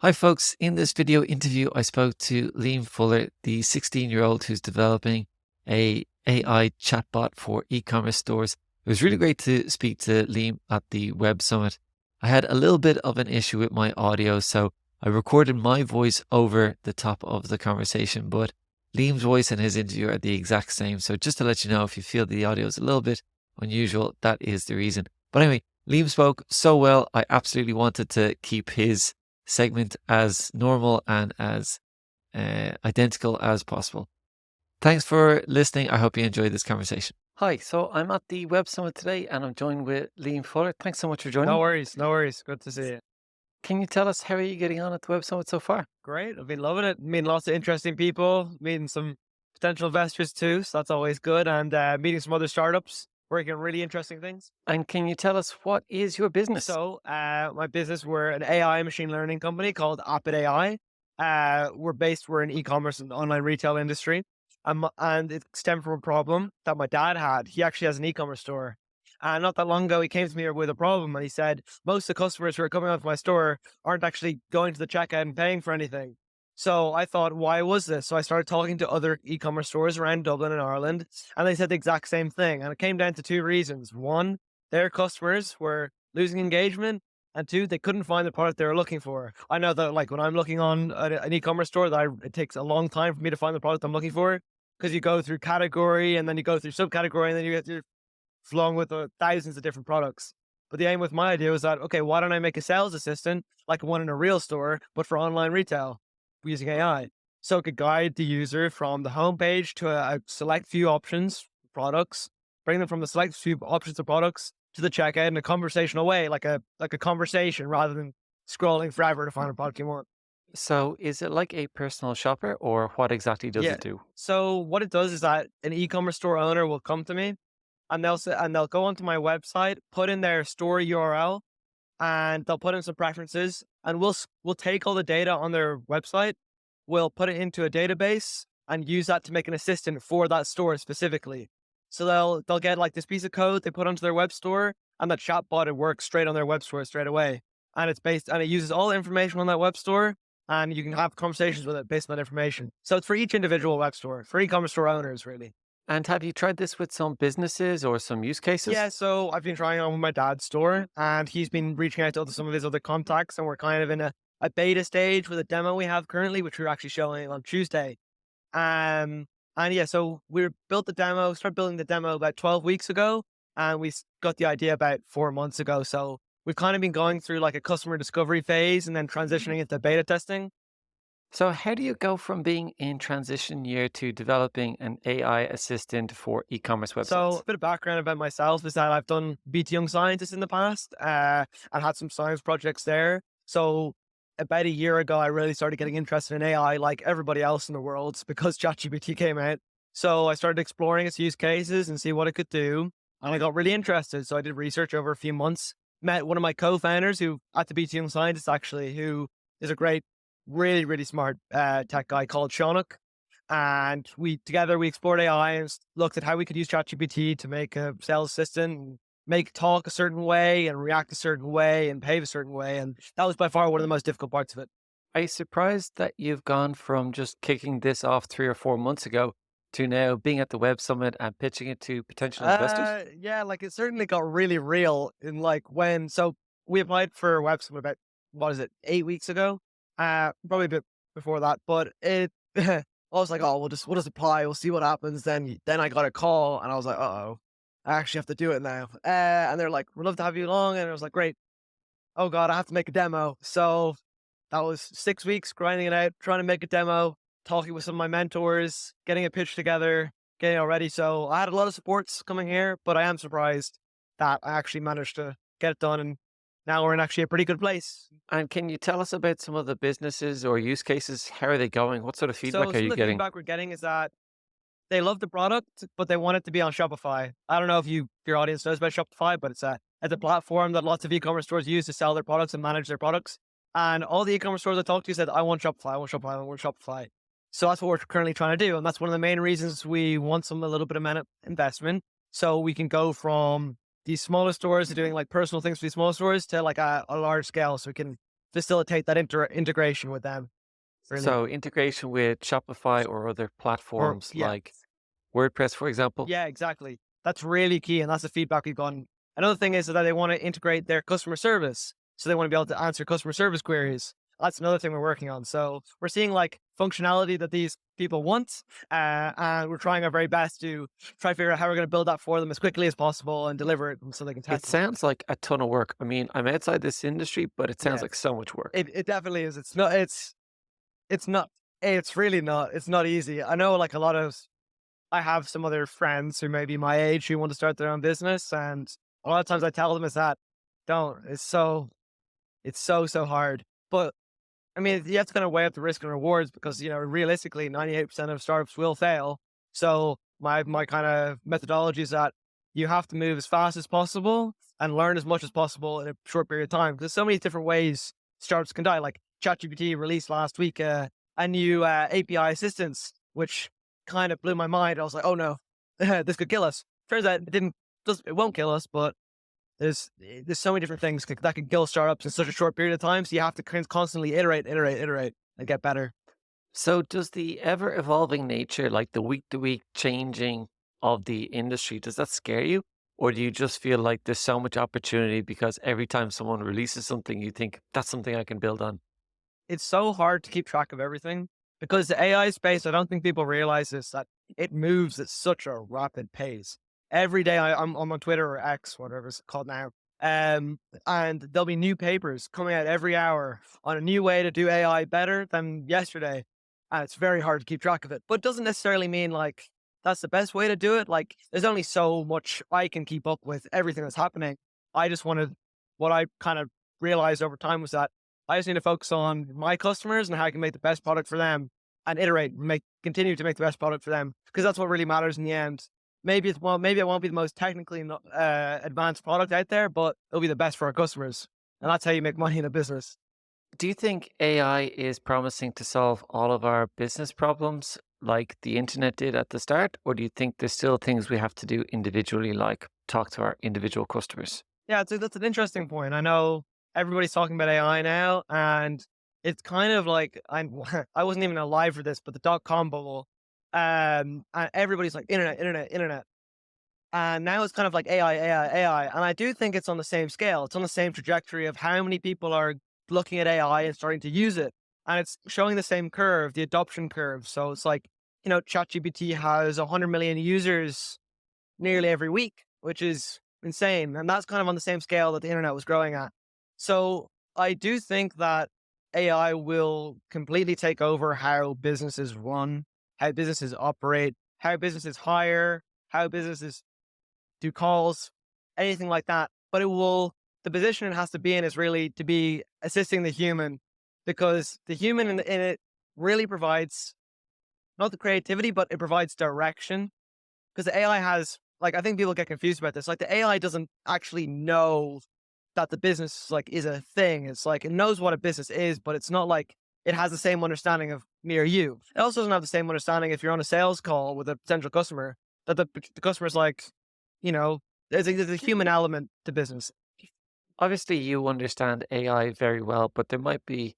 Hi folks, in this video interview I spoke to Liam Fuller, the 16-year-old who's developing a AI chatbot for e-commerce stores. It was really great to speak to Liam at the Web Summit. I had a little bit of an issue with my audio, so I recorded my voice over the top of the conversation, but Liam's voice and his interview are the exact same. So just to let you know, if you feel the audio is a little bit unusual, that is the reason. But anyway, Liam spoke so well, I absolutely wanted to keep his segment as normal and as identical as possible. Thanks for listening. I hope you enjoyed this conversation. Hi, so I'm at the Web Summit today and I'm joined with Liam Fuller. Thanks so much for joining. No worries, no worries. Good to see you. Can you tell us how are you getting on at the Web Summit so far? Great. I've been loving it. Meeting lots of interesting people, meeting some potential investors too. So that's always good. And meeting some other startups, working on really interesting things. And can you tell us what is your business? So my business, we're an AI machine learning company called APID.ai. We're an e-commerce and online retail industry. And it stemmed from a problem that my dad had. He actually has an e-commerce store. And not that long ago, he came to me with a problem and he said, most of the customers who are coming onto my store aren't actually going to the checkout and paying for anything. So I thought, why was this? So I started talking to other e-commerce stores around Dublin and Ireland, and they said the exact same thing. And it came down to two reasons. One, their customers were losing engagement, and two, they couldn't find the product they were looking for. I know that like when I'm looking on an e-commerce store, it takes a long time for me to find the product I'm looking for, because you go through category and then you go through subcategory and then you get your flung with thousands of different products. But the aim with my idea was that, okay, why don't I make a sales assistant like one in a real store, but for online retail using AI? So it could guide the user from the homepage to a select few options, products, bring them from the select few options of products to the checkout in a conversational way, like a conversation rather than scrolling forever to find a product you want. So is it like a personal shopper or what exactly does Yeah. it do? So what it does is that an e-commerce store owner will come to me and they'll go onto my website, put in their store URL, and they'll put in some preferences, and we'll take all the data on their website, we'll put it into a database, and use that to make an assistant for that store specifically. So they'll get like this piece of code they put onto their web store, and that chatbot it works straight on their web store straight away, and it uses all the information on that web store. And you can have conversations with it based on that information. So it's for each individual web store, for e-commerce store owners, really. And have you tried this with some businesses or some use cases? Yeah, so I've been trying it on with my dad's store, and he's been reaching out to some of his other contacts, and we're kind of in a beta stage with a demo we have currently, which we're actually showing on Tuesday. And yeah, so started building the demo about 12 weeks ago, and got the idea about 4 months ago. So we've kind of been going through like a customer discovery phase and then transitioning into beta testing. So how do you go from being in transition year to developing an AI assistant for e-commerce So websites? a bit of background about myself is that I've done BT Young Scientist in the past, and had some science projects there. So about a year ago, I really started getting interested in AI like everybody else in the world because ChatGPT came out. So I started exploring its use cases and see what it could do. And I got really interested. So I did research over a few months, met one of my co-founders who at the BT Young Scientist actually, who is a great, really, really smart tech guy called Shaunuk. And we explored AI and looked at how we could use ChatGPT to make a sales assistant and make talk a certain way and react a certain way and behave a certain way. And that was by far one of the most difficult parts of it. Are you surprised that you've gone from just kicking this off 3 or 4 months ago to now being at the Web Summit and pitching it to potential investors? Yeah, like it certainly got really real in so we applied for Web Summit about, what is it, 8 weeks ago? Probably a bit before that, but I was like, oh, we'll just apply. We'll see what happens. Then I got a call and I was like, oh, I actually have to do it now. And they're like, we'd love to have you along. And I was like, great. Oh God, I have to make a demo. So that was 6 weeks grinding it out, trying to make a demo, talking with some of my mentors, getting a pitch together, getting it ready. So I had a lot of supports coming here, but I am surprised that I actually managed to get it done. And now we're in actually a pretty good place. And can you tell us about some of the businesses or use cases? How are they going? What sort of So feedback are some you of the getting? feedback we're getting is that they love the product, but they want it to be on Shopify. I don't know if your audience knows about Shopify, but it's a platform that lots of e-commerce stores use to sell their products and manage their products. And all the e-commerce stores I talked to said, I want Shopify, I want Shopify, I want Shopify. So that's what we're currently trying to do. And that's one of the main reasons we want a little bit of investment. So we can go from these smaller stores to doing like personal things for these small stores to like a large scale. So we can facilitate that integration with them, really. So integration with Shopify or other Or platforms yeah, like WordPress, for example. yeah, exactly. That's really key, and that's the feedback we've gotten. Another thing is that they want to integrate their customer service, so they want to be able to answer customer service queries. That's another thing we're working on. So we're seeing like functionality that these people want, and we're trying our very best to try to figure out how we're going to build that for them as quickly as possible and deliver it so they can It test it. sounds like a ton of work. I mean, I'm outside this industry, but it sounds Yeah, like so much work. it definitely is. It's not. It's not. It's really not. It's not easy. I know, like a lot of I have some other friends who may be my age who want to start their own business, and a lot of times I tell them is that don't. It's so hard. But I mean, you have to kind of weigh up the risk and rewards because realistically, 98% of startups will fail. So my kind of methodology is that you have to move as fast as possible and learn as much as possible in a short period of time. Because so many different ways startups can die. Like ChatGPT released last week a new API assistance, which kind of blew my mind. I was like, oh no, this could kill us. Turns out it didn't. It won't kill us, but there's so many different things that can kill startups in such a short period of time. So you have to constantly iterate, and get better. So does the ever evolving nature, like the week to week changing of the industry, does that scare you? Or do you just feel like there's so much opportunity because every time someone releases something, you think that's something I can build on? It's so hard to keep track of everything because the AI space, I don't think people realize this, that it moves at such a rapid pace. Every day I'm on Twitter or X, whatever it's called now. Um, and there'll be new papers coming out every hour on a new way to do AI better than yesterday. And it's very hard to keep track of it, but it doesn't necessarily mean like that's the best way to do it. Like there's only so much I can keep up with everything that's happening. I just wanted what I kind of realized over time was that I just need to focus on my customers and how I can make the best product for them and iterate, continue to make the best product for them because that's what really matters in the end. Maybe it won't be the most technically advanced product out there, but it'll be the best for our customers, and that's how you make money in a business. Do you think AI is promising to solve all of our business problems like the internet did at the start? Or do you think there's still things we have to do individually, like talk to our individual customers? Yeah, that's an interesting point. I know everybody's talking about AI now, and it's kind of like I wasn't even alive for this, but the dot com bubble, and everybody's like internet, internet, internet. And now it's kind of like AI, AI, AI. And I do think it's on the same scale. It's on the same trajectory of how many people are looking at AI and starting to use it. And it's showing the same curve, the adoption curve. So it's like, ChatGPT has 100 million users nearly every week, which is insane. And that's kind of on the same scale that the internet was growing at. So I do think that AI will completely take over how businesses run, how businesses operate, how businesses hire, how businesses do calls, anything like that. But the position it has to be in is really to be assisting the human because the human in it really provides not the creativity, but it provides direction. Because the AI has, like, I think people get confused about this. Like, the AI doesn't actually know that the business like is a thing. It's like it knows what a business is, but it's not like it has the same understanding of me or you. It also doesn't have the same understanding if you're on a sales call with a potential customer that the customer's like, you know, there's a human element to business. Obviously, you understand AI very well, but there might be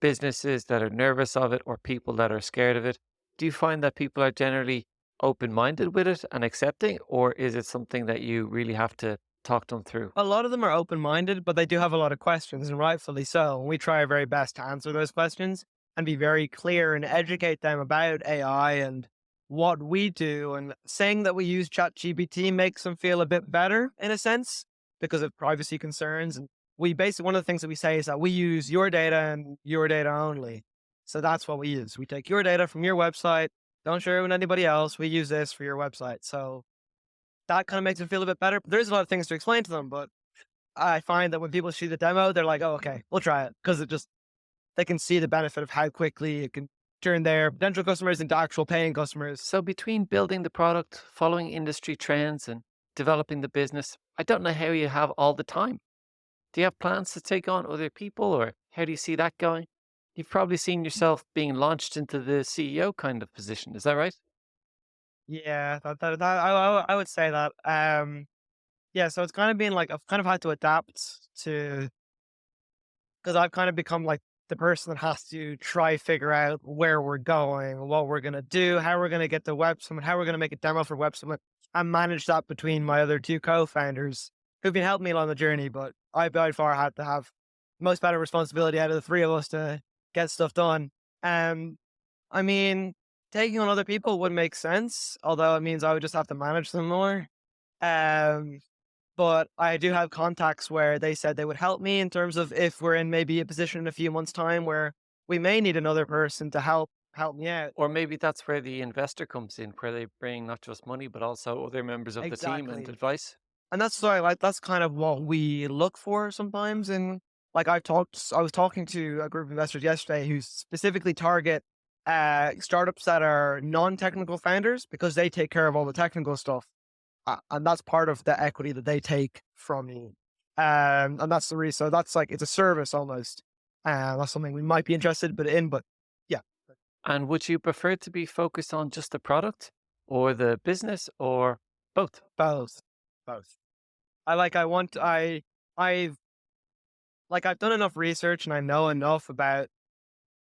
businesses that are nervous of it or people that are scared of it. Do you find that people are generally open minded with it and accepting, or is it something that you really have to talk them through? A lot of them are open minded, but they do have a lot of questions, and rightfully so. And we try our very best to answer those questions and be very clear and educate them about AI and what we do. And saying that we use ChatGPT makes them feel a bit better in a sense because of privacy concerns. And we basically, one of the things that we say is that we use your data and your data only. So that's what we use. We take your data from your website, don't share it with anybody else. We use this for your website. So that kind of makes them feel a bit better. There's a lot of things to explain to them, but I find that when people see the demo, they're like, "Oh, okay, we'll try it," because they can see the benefit of how quickly it can turn their potential customers into actual paying customers. So, between building the product, following industry trends, and developing the business, I don't know how you have all the time. Do you have plans to take on other people, or how do you see that going? You've probably seen yourself being launched into the CEO kind of position. Is that right? Yeah, I would say that. Yeah, so it's kind of been like I've kind of had to adapt to because I've kind of become like the person that has to try figure out where we're going, what we're gonna do, how we're gonna get to Web Summit, how we're gonna make a demo for Web Summit, and manage that between my other two co-founders who've been helping me along the journey. But I by far had to have most better responsibility out of the three of us to get stuff done. Um, I mean, taking on other people would make sense, although it means I would just have to manage them more. Um, but I do have contacts where they said they would help me in terms of if we're in maybe a position in a few months' time where we may need another person to help me out. Or maybe that's where the investor comes in, where they bring not just money, but also other members of the team and Exactly. advice. And that's why like that's kind of what we look for sometimes in like I was talking to a group of investors yesterday who specifically target startups that are non-technical founders because they take care of all the technical stuff. And that's part of the equity that they take from you. And that's the reason. So that's like it's a service almost. That's something we might be interested but yeah, And would you prefer to be focused on just the product or the business or both? both. Both. I want I've I've done enough research and I know enough about,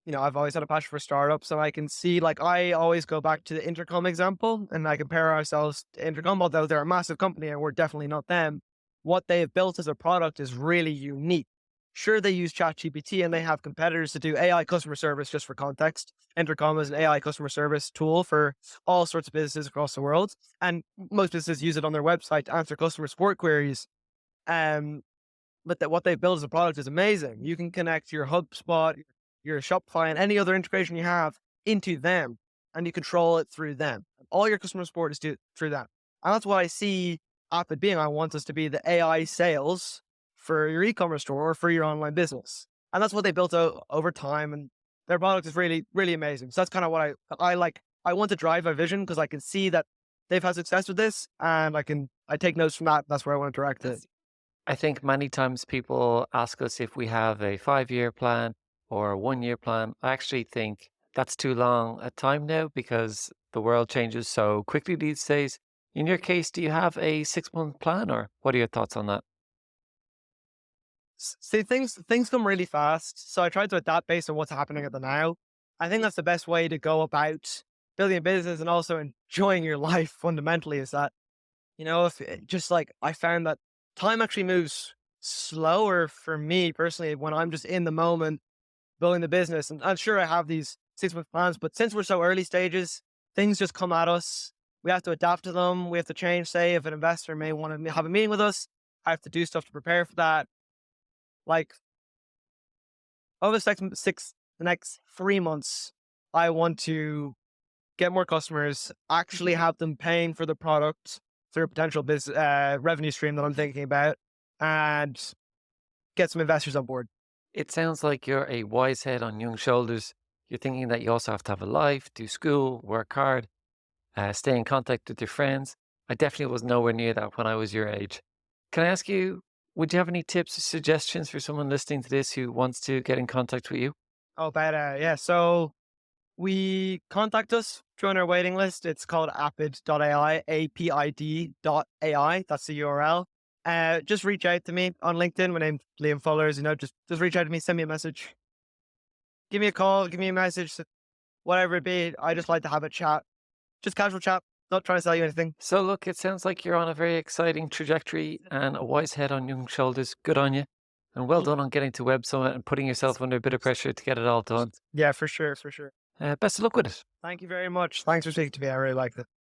I've always had a passion for startups and I can see like I always go back to the Intercom example and I compare ourselves to Intercom, although they're a massive company and we're definitely not them. What they've built as a product is really unique. Sure, they use ChatGPT and they have competitors to do AI customer service, just for context. Intercom is an AI customer service tool for all sorts of businesses across the world. And most businesses use it on their website to answer customer support queries. Um, but that what they've built as a product is amazing. You can connect your HubSpot, your Shopify, and any other integration you have into them, and you control it through them. All your customer support is through that. And that's what I see APID being. I want us to be the AI sales for your e-commerce store or for your online business. And that's what they built out over time. And their product is really, really amazing. So that's kind of what I like. I want to drive a vision because I can see that they've had success with this and I take notes from that. That's where I want to direct it. I think many times people ask us if we have a 5-year plan or a 1-year plan. I actually think that's too long a time now because the world changes so quickly these days. In your case, do you have a 6-month plan or what are your thoughts on that? See, things come really fast, so I try to adapt based on what's happening at the now. I think that's the best way to go about building a business and also enjoying your life fundamentally is that, if just like I found that time actually moves slower for me personally when I'm just in the moment building the business. And I'm sure I have these 6-month plans, but since we're so early stages, things just come at us. We have to adapt to them. We have to change. Say, if an investor may want to have a meeting with us, I have to do stuff to prepare for that. Like over the next 3 months, I want to get more customers, actually have them paying for the product through a potential business revenue stream that I'm thinking about, and get some investors on board. It sounds like you're a wise head on young shoulders. You're thinking that you also have to have a life, do school, work hard, stay in contact with your friends. I definitely was nowhere near that when I was your age. Can I ask you, would you have any tips or suggestions for someone listening to this who wants to get in contact with you? Oh, but yeah. So we contact us, join our waiting list. It's called APID.ai, APID.ai. That's the URL. Just reach out to me on LinkedIn. My name's Liam Fullers. Just reach out to me, send me a message, give me a call, give me a message, whatever it be. I just like to have a chat, just casual chat, not trying to sell you anything. So, look, it sounds like you're on a very exciting trajectory and a wise head on young shoulders. Good on you. And well done on getting to Web Summit and putting yourself under a bit of pressure to get it all done. Yeah, for sure, for sure. Best of luck with it. Thank you very much. Thanks for speaking to me. I really like it.